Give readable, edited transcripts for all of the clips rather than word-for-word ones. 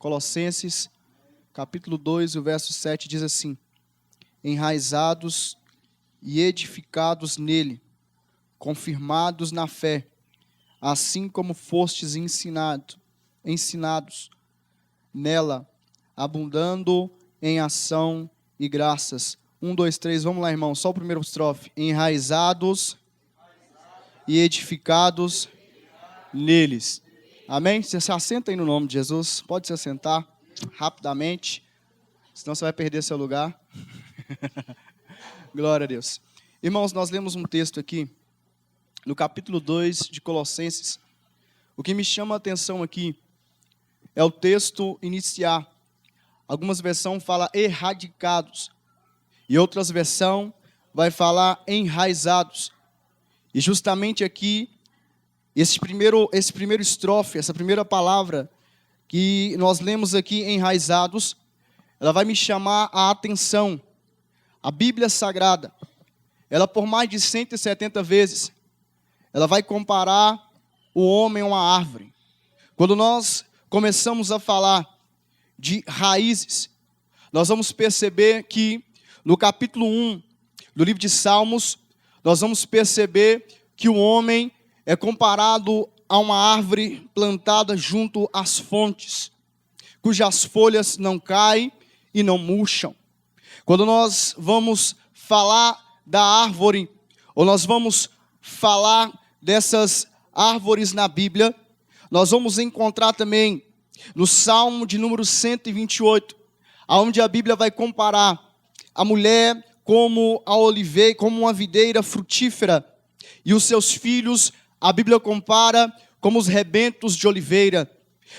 Colossenses, capítulo 2, o verso 7 diz assim: enraizados e edificados nele, confirmados na fé, assim como fostes ensinados nela, abundando em ação e graças. 1, 2, 3, vamos lá, irmão, só o primeiro estrofe. Enraizados e edificados neles. Amém? Você se assenta aí no nome de Jesus. Pode se assentar rapidamente, senão você vai perder seu lugar. Glória a Deus. Irmãos, nós lemos um texto aqui, no capítulo 2 de Colossenses. O que me chama a atenção aqui é o texto iniciar. Algumas versões falam erradicados, e outras versões vai falar enraizados. E justamente aqui, esse primeiro estrofe, essa primeira palavra que nós lemos aqui, enraizados, ela vai me chamar a atenção. A Bíblia Sagrada, ela por mais de 170 vezes, ela vai comparar o homem a uma árvore. Quando nós começamos a falar de raízes, nós vamos perceber que no capítulo 1 do livro de Salmos, nós vamos perceber que o homem é comparado a uma árvore plantada junto às fontes, cujas folhas não caem e não murcham. Quando nós vamos falar da árvore, ou nós vamos falar dessas árvores na Bíblia, nós vamos encontrar também no Salmo de número 128, onde a Bíblia vai comparar a mulher como a oliveira, como uma videira frutífera, e os seus filhos, a Bíblia compara como os rebentos de oliveira.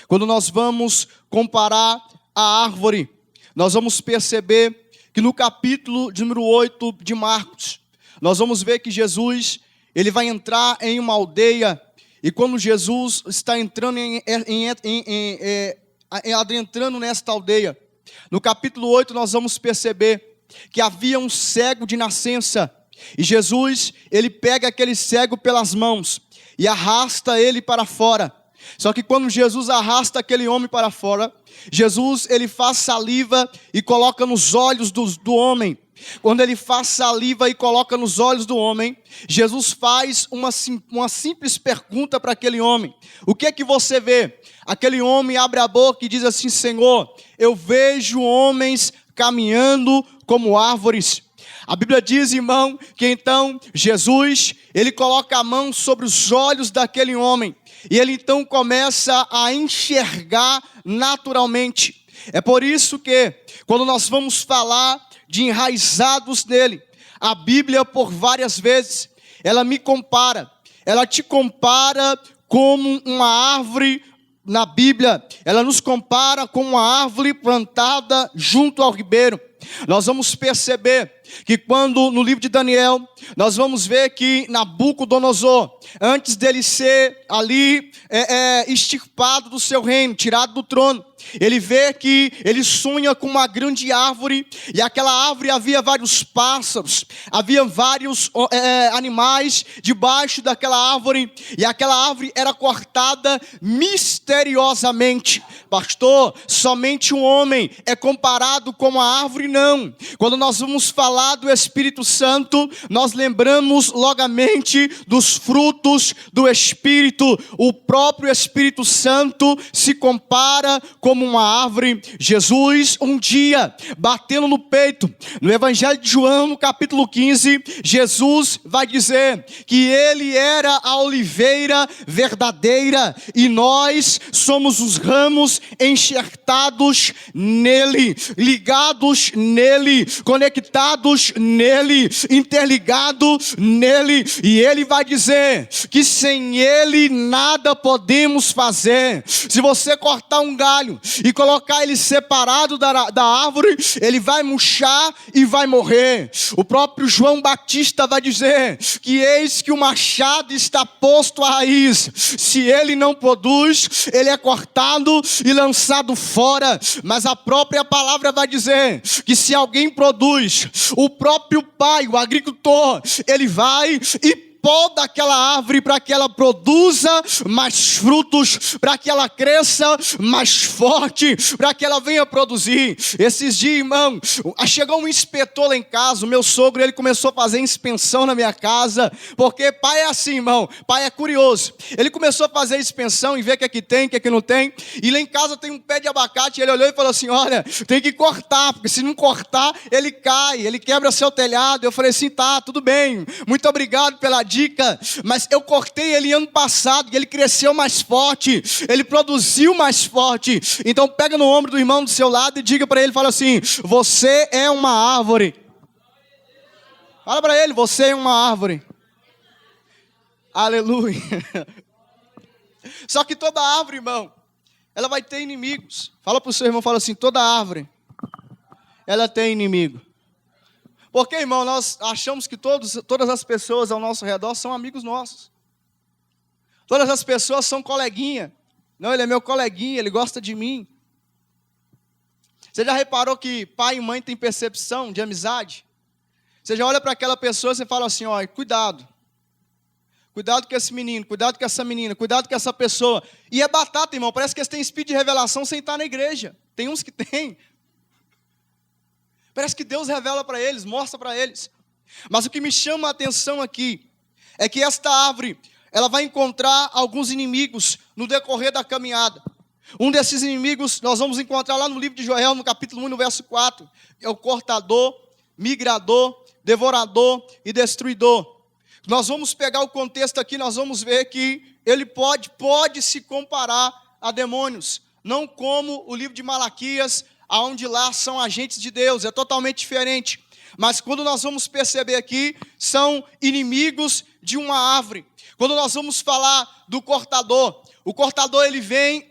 Quando nós vamos comparar a árvore, nós vamos perceber que no capítulo de número 8 de Marcos, nós vamos ver que Jesus, ele vai entrar em uma aldeia, e quando Jesus está entrando adentrando nesta aldeia, no capítulo 8 nós vamos perceber que havia um cego de nascença, e Jesus, ele pega aquele cego pelas mãos e arrasta ele para fora. Só que quando Jesus arrasta aquele homem para fora, Jesus, ele faz saliva e coloca nos olhos do homem. Quando ele faz saliva e coloca nos olhos do homem, Jesus faz uma simples pergunta para aquele homem: o que é que você vê? Aquele homem abre a boca e diz assim: Senhor, eu vejo homens caminhando como árvores. A Bíblia diz, irmão, que então Jesus, ele coloca a mão sobre os olhos daquele homem, e ele então começa a enxergar naturalmente. É por isso que, quando nós vamos falar de enraizados nele, a Bíblia por várias vezes, ela te compara como uma árvore. Na Bíblia, ela nos compara com uma árvore plantada junto ao ribeiro. Nós vamos perceber que quando no livro de Daniel, nós vamos ver que Nabucodonosor, antes dele ser ali extirpado do seu reino, tirado do trono, ele vê que ele sonha com uma grande árvore, e aquela árvore havia vários pássaros, havia vários animais debaixo daquela árvore, e aquela árvore era cortada misteriosamente. Pastor, somente um homem é comparado com uma árvore? Não. Quando nós vamos falar do Espírito Santo, nós lembramos logamente dos frutos do Espírito. O próprio Espírito Santo se compara como uma árvore. Jesus, um dia, batendo no peito, no Evangelho de João, no capítulo 15, Jesus vai dizer que ele era a oliveira verdadeira, e nós somos os ramos enxertados nele, ligados nele, conectados nele, interligados nele, e ele vai dizer que sem ele nada podemos fazer. Se você cortar um galho e colocar ele separado da árvore, ele vai murchar e vai morrer. O próprio João Batista vai dizer que eis que o machado está posto à raiz, se ele não produz, ele é cortado e lançado fora. Mas a própria palavra vai dizer que se alguém produz, o próprio pai, o agricultor, ele vai e poda aquela árvore para que ela produza mais frutos, para que ela cresça mais forte, para que ela venha produzir. Esses dias, irmão, chegou um inspetor lá em casa, o meu sogro, ele começou a fazer inspeção na minha casa, porque pai é assim, irmão, pai é curioso. Ele começou a fazer inspeção e ver o que é que tem, o que é que não tem, e lá em casa tem um pé de abacate, ele olhou e falou assim, olha, tem que cortar, porque se não cortar, ele cai, ele quebra seu telhado. Eu falei assim, tá, tudo bem, muito obrigado pela dica, mas eu cortei ele ano passado, e ele cresceu mais forte, ele produziu mais forte. Então pega no ombro do irmão do seu lado e diga para ele, fala assim, você é uma árvore. Fala para ele, você é uma árvore. Aleluia. Só que toda árvore, irmão, ela vai ter inimigos. Fala para o seu irmão, fala assim, toda árvore, ela tem inimigo. Porque, irmão, nós achamos que todas as pessoas ao nosso redor são amigos nossos. Todas as pessoas são coleguinha. Não, ele é meu coleguinha, ele gosta de mim. Você já reparou que pai e mãe têm percepção de amizade? Você já olha para aquela pessoa e você fala assim, ó, cuidado. Cuidado com esse menino, cuidado com essa menina, cuidado com essa pessoa. E é batata, irmão, parece que eles têm espírito de revelação sem estar na igreja. Tem uns que têm. Parece que Deus revela para eles, mostra para eles. Mas o que me chama a atenção aqui é que esta árvore, ela vai encontrar alguns inimigos no decorrer da caminhada. Um desses inimigos nós vamos encontrar lá no livro de Joel, no capítulo 1, no verso 4. É o cortador, migrador, devorador e destruidor. Nós vamos pegar o contexto aqui, nós vamos ver que ele pode se comparar a demônios. Não como o livro de Malaquias, onde lá são agentes de Deus, é totalmente diferente. Mas quando nós vamos perceber aqui, são inimigos de uma árvore. Quando nós vamos falar do cortador, o cortador ele vem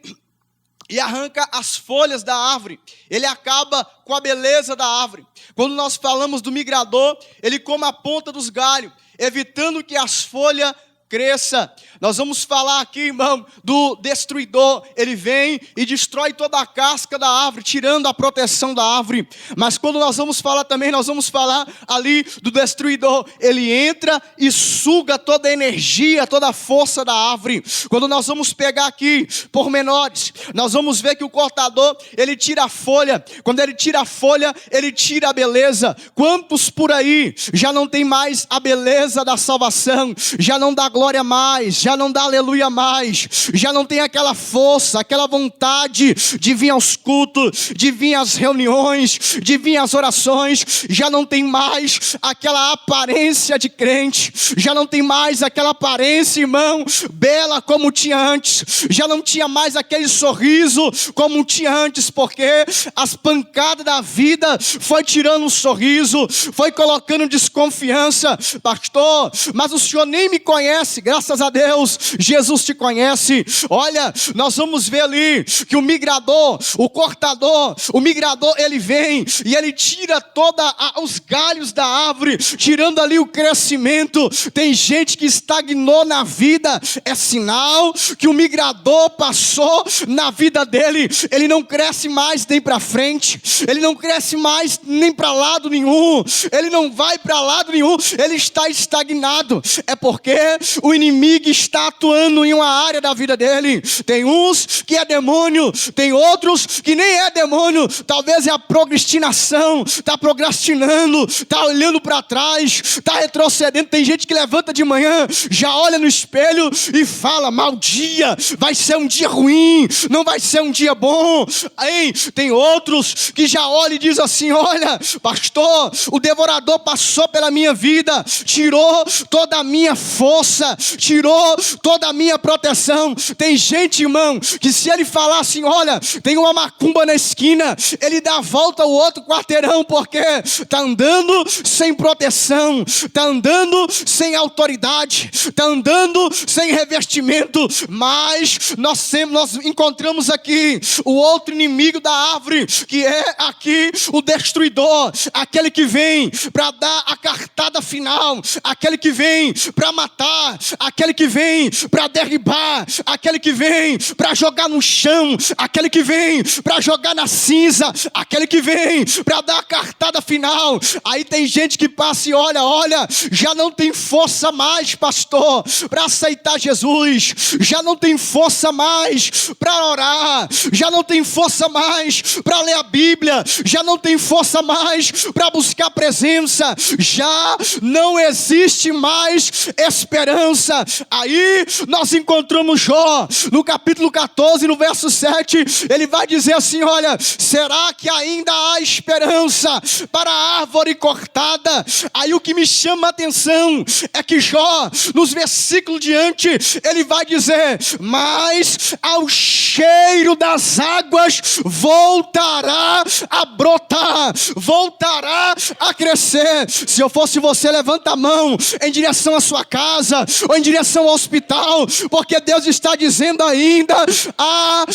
e arranca as folhas da árvore, ele acaba com a beleza da árvore. Quando nós falamos do migrador, ele come a ponta dos galhos, evitando que as folhas cresça. Nós vamos falar aqui, irmão, do destruidor. Ele vem e destrói toda a casca da árvore, tirando a proteção da árvore. Mas quando nós vamos falar também, nós vamos falar ali do destruidor. Ele entra e suga toda a energia, toda a força da árvore. Quando nós vamos pegar aqui pormenores, nós vamos ver que o cortador, ele tira a folha. Quando ele tira a folha, ele tira a beleza. Quantos por aí já não tem mais a beleza da salvação, já não dá glória mais, já não dá aleluia mais, já não tem aquela força, aquela vontade de vir aos cultos, de vir às reuniões, de vir às orações, já não tem mais aquela aparência de crente, já não tem mais aquela aparência, irmão, bela como tinha antes, já não tinha mais aquele sorriso como tinha antes, porque as pancadas da vida foi tirando o sorriso, foi colocando desconfiança. Pastor, mas o senhor nem me conhece. Graças a Deus, Jesus te conhece. Olha, nós vamos ver ali que o migrador, o cortador, o migrador, ele vem e ele tira todos os galhos da árvore, tirando ali o crescimento. Tem gente que estagnou na vida, é sinal que o migrador passou na vida dele. Ele não cresce mais nem para frente, ele não cresce mais nem para lado nenhum, ele não vai para lado nenhum, ele está estagnado. É porque o inimigo está atuando em uma área da vida dele. Tem uns que é demônio, tem outros que nem é demônio, talvez é a procrastinação, está procrastinando, está olhando para trás, está retrocedendo. Tem gente que levanta de manhã, já olha no espelho e fala, mau dia, vai ser um dia ruim, não vai ser um dia bom. Aí, tem outros que já olham e dizem assim, olha, pastor, o devorador passou pela minha vida, tirou toda a minha força, tirou toda a minha proteção. Tem gente, irmão, que se ele falar assim, olha, tem uma macumba na esquina, ele dá a volta ao outro quarteirão, porque está andando sem proteção, está andando sem autoridade, está andando sem revestimento. Mas nós encontramos aqui o outro inimigo da árvore, que é aqui o destruidor, aquele que vem para dar a cartada final, aquele que vem para matar, matar, aquele que vem para derribar, aquele que vem para jogar no chão, aquele que vem para jogar na cinza, aquele que vem para dar a cartada final. Aí tem gente que passa e olha, já não tem força mais, pastor, para aceitar Jesus, já não tem força mais para orar, já não tem força mais para ler a Bíblia, já não tem força mais para buscar presença, já não existe mais esperança. Aí nós encontramos Jó, no capítulo 14, no verso 7, ele vai dizer assim, olha, será que ainda há esperança para a árvore cortada? Aí o que me chama a atenção é que Jó, nos versículos diante, ele vai dizer, mas ao cheiro das águas voltará a brotar, voltará a crescer. Se eu fosse você, levanta a mão em direção à sua casa, ou em direção ao hospital, porque Deus está dizendo ainda, há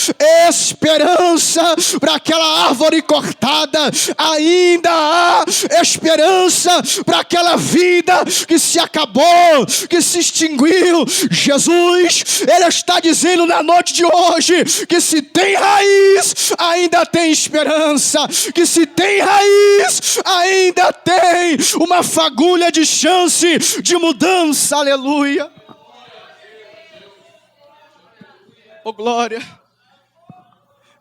esperança para aquela árvore cortada, ainda há esperança para aquela vida que se acabou, que se extinguiu. Jesus, Ele está dizendo na noite de hoje, que se tem raiz, ainda tem esperança, que se tem raiz, ainda tem uma fagulha de chance de mudança, aleluia. Oh glória.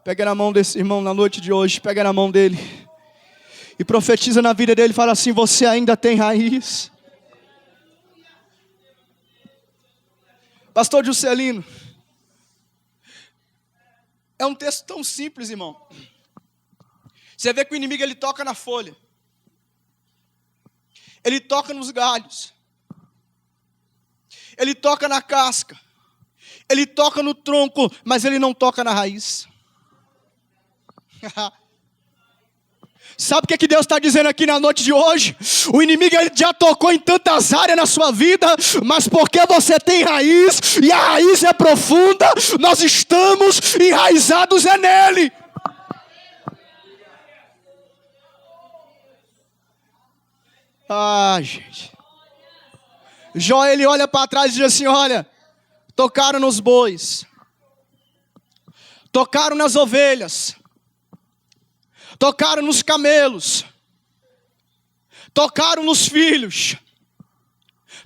Pega na mão desse irmão na noite de hoje, pega na mão dele e profetiza na vida dele, fala assim, você ainda tem raiz. Pastor Juscelino, é um texto tão simples, irmão. Você vê que o inimigo, ele toca na folha, ele toca nos galhos, ele toca na casca, ele toca no tronco, mas ele não toca na raiz. Sabe o que Deus está dizendo aqui na noite de hoje? O inimigo, ele já tocou em tantas áreas na sua vida, mas porque você tem raiz, e a raiz é profunda, nós estamos enraizados nele. Gente. Jó, ele olha para trás e diz assim, olha, tocaram nos bois, tocaram nas ovelhas, tocaram nos camelos, tocaram nos filhos,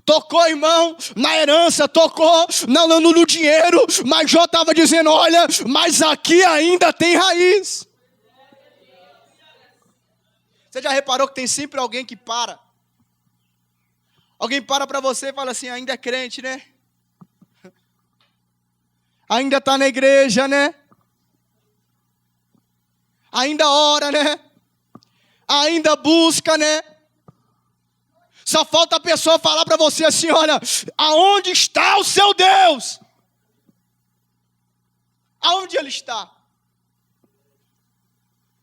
tocou, irmão, na herança, tocou no dinheiro, mas Jó estava dizendo, olha, mas aqui ainda tem raiz. Você já reparou que tem sempre alguém que para? Alguém para você e fala assim, ainda é crente, né? Ainda está na igreja, né? Ainda ora, né? Ainda busca, né? Só falta a pessoa falar para você assim, olha, aonde está o seu Deus? Aonde ele está?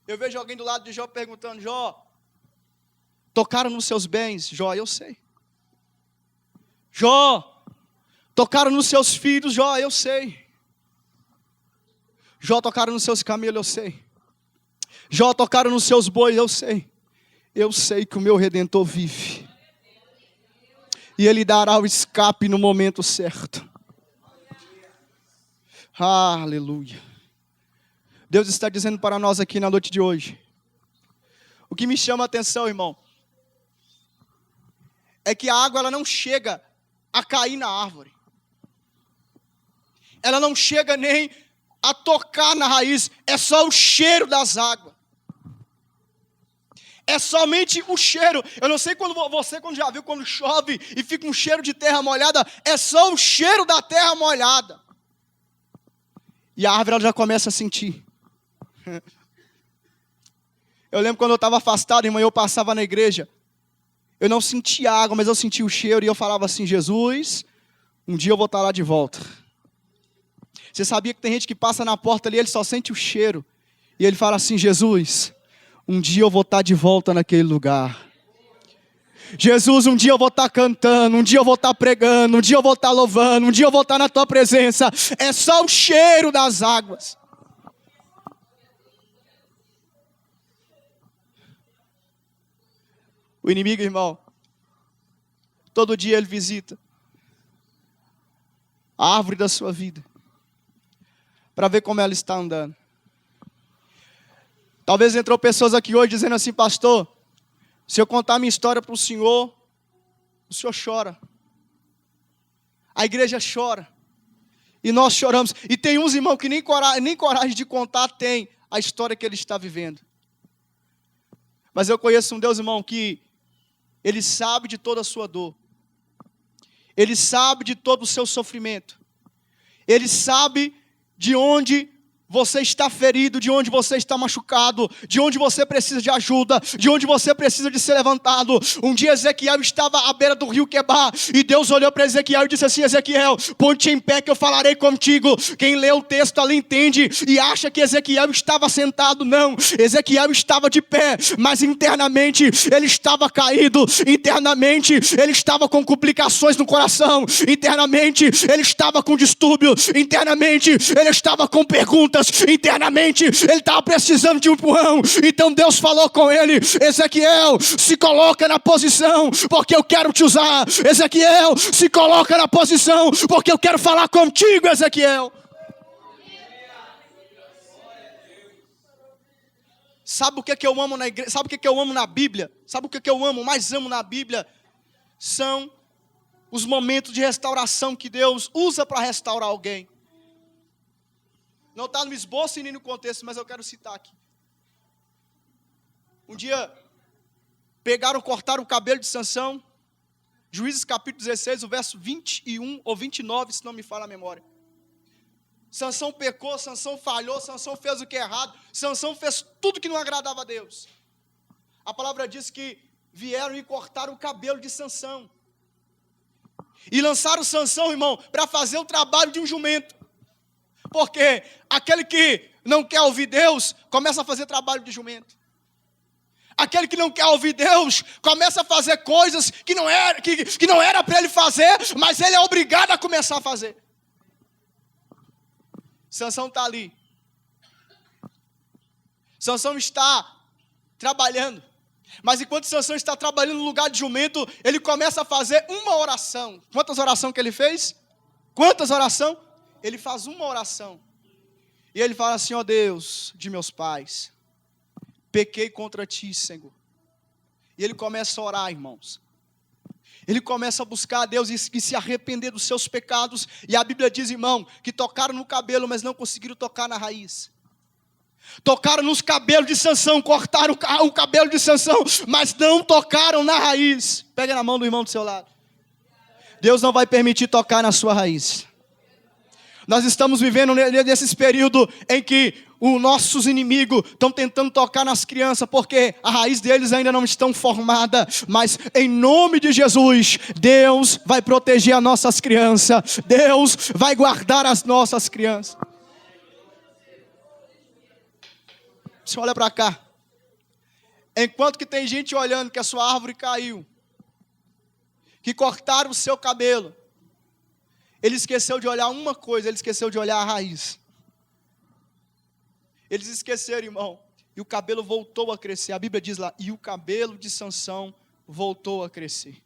Eu vejo alguém do lado de Jó perguntando, Jó, tocaram nos seus bens? Jó, eu sei. Jó, tocaram nos seus filhos? Jó, eu sei. Jó, tocaram nos seus camelos? Eu sei. Jó, tocaram nos seus bois? Eu sei. Eu sei que o meu Redentor vive. E Ele dará o escape no momento certo. Aleluia. Deus está dizendo para nós aqui na noite de hoje. O que me chama a atenção, irmão, é que a água, ela não chega a cair na árvore. Ela não chega nem a tocar na raiz. É só o cheiro das águas. É somente o cheiro. Eu não sei quando já viu quando chove e fica um cheiro de terra molhada. É só o cheiro da terra molhada. E a árvore, ela já começa a sentir. Eu lembro quando eu estava afastado, irmão, eu passava na igreja. Eu não sentia água, mas eu sentia o cheiro. E eu falava assim, Jesus, um dia eu vou estar lá de volta. Você sabia que tem gente que passa na porta ali, ele só sente o cheiro. E ele fala assim, Jesus, um dia eu vou estar de volta naquele lugar. Jesus, um dia eu vou estar cantando, um dia eu vou estar pregando, um dia eu vou estar louvando, um dia eu vou estar na tua presença. É só o cheiro das águas. O inimigo, irmão, todo dia ele visita. a árvore da sua vida, para ver como ela está andando. Talvez entrou pessoas aqui hoje dizendo assim: pastor, se eu contar minha história para o senhor chora. A igreja chora. E nós choramos. E tem uns irmãos que nem coragem de contar tem a história que ele está vivendo. Mas eu conheço um Deus, irmão, que Ele sabe de toda a sua dor. Ele sabe de todo o seu sofrimento. Ele sabe de onde você está ferido, de onde você está machucado, de onde você precisa de ajuda, de onde você precisa de ser levantado. Um dia Ezequiel estava à beira do rio Quebar, e Deus olhou para Ezequiel e disse assim: Ezequiel, ponte em pé que eu falarei contigo. Quem lê o texto ali entende e acha que Ezequiel estava sentado. Não, Ezequiel estava de pé, mas internamente ele estava caído, internamente ele estava com complicações no coração, internamente ele estava com distúrbio, internamente ele estava com perguntas, internamente ele estava precisando de um empurrão. Então Deus falou com ele: Ezequiel, se coloca na posição, porque eu quero te usar. Ezequiel, se coloca na posição, porque eu quero falar contigo, Ezequiel. Sabe o que eu amo na igreja? Sabe o que eu amo na Bíblia? Sabe o que eu amo, mais amo na Bíblia? São os momentos de restauração que Deus usa para restaurar alguém. Não está no esboço e nem no contexto, mas eu quero citar aqui. Um dia, cortaram o cabelo de Sansão. Juízes capítulo 16, o verso 21 ou 29, se não me falha a memória. Sansão pecou, Sansão falhou, Sansão fez o que é errado, Sansão fez tudo que não agradava a Deus. A palavra diz que vieram e cortaram o cabelo de Sansão. E lançaram Sansão, irmão, para fazer o trabalho de um jumento. Porque aquele que não quer ouvir Deus, começa a fazer trabalho de jumento. Aquele que não quer ouvir Deus, começa a fazer coisas que não era para ele fazer, mas ele é obrigado a começar a fazer. Sansão está ali. Sansão está trabalhando. Mas enquanto Sansão está trabalhando no lugar de jumento, ele começa a fazer uma oração. Quantas orações que ele fez? Quantas orações? Ele faz uma oração. E ele fala assim: ó Deus de meus pais, pequei contra ti, Senhor. E ele começa a orar, irmãos. Ele começa a buscar a Deus e se arrepender dos seus pecados. E a Bíblia diz, irmão, que tocaram no cabelo, mas não conseguiram tocar na raiz. Tocaram nos cabelos de Sansão, cortaram o cabelo de Sansão, mas não tocaram na raiz. Pega na mão do irmão do seu lado. Deus não vai permitir tocar na sua raiz. Nós estamos vivendo nesses períodos em que os nossos inimigos estão tentando tocar nas crianças, porque a raiz deles ainda não estão formada. Mas em nome de Jesus, Deus vai proteger as nossas crianças. Deus vai guardar as nossas crianças. Você olha para cá. Enquanto que tem gente olhando que a sua árvore caiu, que cortaram o seu cabelo, ele esqueceu de olhar uma coisa, ele esqueceu de olhar a raiz. Eles esqueceram, irmão, e o cabelo voltou a crescer. A Bíblia diz lá: e o cabelo de Sansão voltou a crescer.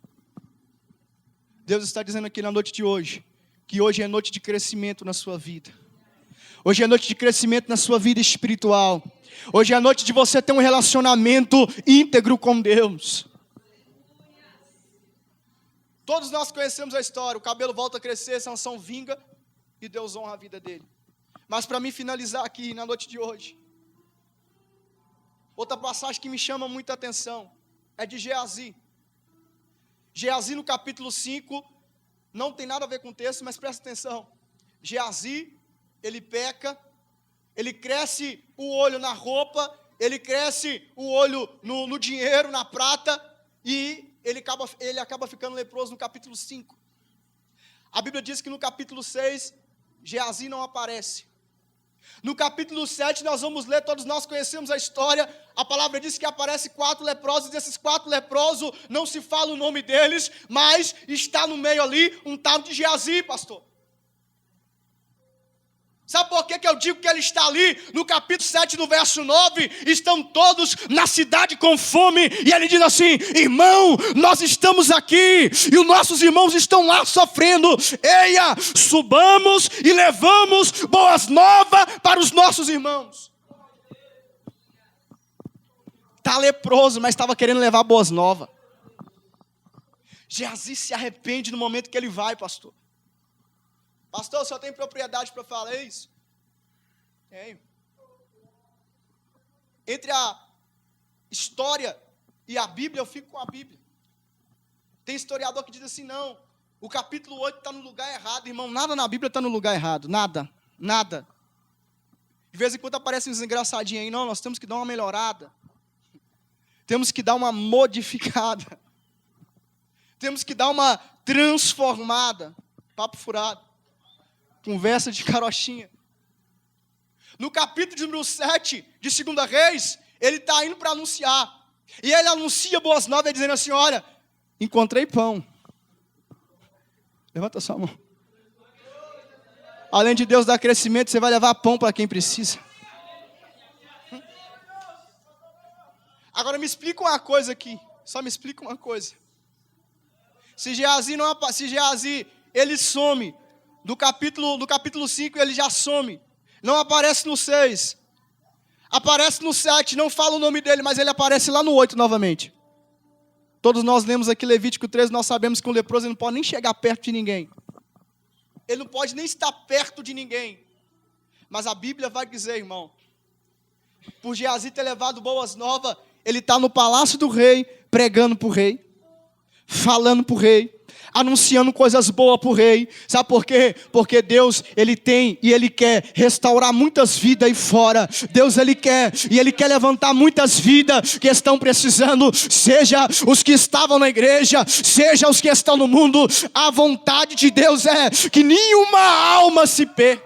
Deus está dizendo aqui na noite de hoje, que hoje é noite de crescimento na sua vida. Hoje é noite de crescimento na sua vida espiritual. Hoje é a noite de você ter um relacionamento íntegro com Deus. Todos nós conhecemos a história. O cabelo volta a crescer, Sansão vinga e Deus honra a vida dele. Mas para mim finalizar aqui na noite de hoje, outra passagem que me chama muita atenção é de Geazi. Geazi no capítulo 5, não tem nada a ver com o texto, mas presta atenção. Geazi, ele peca, ele cresce o olho na roupa, ele cresce o olho no dinheiro, na prata, e ele acaba ficando leproso no capítulo 5. A Bíblia diz que no capítulo 6, Geazi não aparece. No capítulo 7, nós vamos ler, todos nós conhecemos a história. A palavra diz que aparece 4 leprosos. Desses 4 leprosos, não se fala o nome deles, mas está no meio ali um tal de Geazi, pastor. Sabe por que eu digo que ele está ali? No capítulo 7, no verso 9, estão todos na cidade com fome, e ele diz assim: irmão, nós estamos aqui, e os nossos irmãos estão lá sofrendo, eia, subamos e levamos boas novas para os nossos irmãos. Está leproso, mas estava querendo levar boas novas. Geazi se arrepende no momento que ele vai, pastor. Pastor, o senhor tem propriedade para falar isso? Tenho. Entre a história e a Bíblia, eu fico com a Bíblia. Tem historiador que diz assim: não, o capítulo 8 está no lugar errado. Irmão, nada na Bíblia está no lugar errado. Nada, nada. De vez em quando aparecem uns engraçadinhos aí. Não, nós temos que dar uma melhorada. Temos que dar uma modificada. Temos que dar uma transformada. Papo furado. Conversa de carochinha. No capítulo de número 7 de 2 Reis, ele está indo para anunciar. E ele anuncia boas novas, dizendo assim: olha, encontrei pão. Levanta sua mão. Além de Deus dar crescimento, você vai levar pão para quem precisa. Agora me explica uma coisa aqui. Só me explica uma coisa. Se Geazi ele some do capítulo 5, ele já some. Não aparece no 6. Aparece no 7, não fala o nome dele, mas ele aparece lá no 8 novamente. Todos nós lemos aqui Levítico 13, nós sabemos que um leproso ele não pode nem chegar perto de ninguém. Ele não pode nem estar perto de ninguém. Mas a Bíblia vai dizer, irmão, por Geazi ter levado boas novas, ele está no palácio do rei, pregando para o rei, falando para o rei, anunciando coisas boas para o rei. Sabe por quê? Porque Deus, Ele tem e Ele quer restaurar muitas vidas aí fora. Deus, Ele quer e Ele quer levantar muitas vidas que estão precisando, seja os que estavam na igreja, seja os que estão no mundo. A vontade de Deus é que nenhuma alma se perca.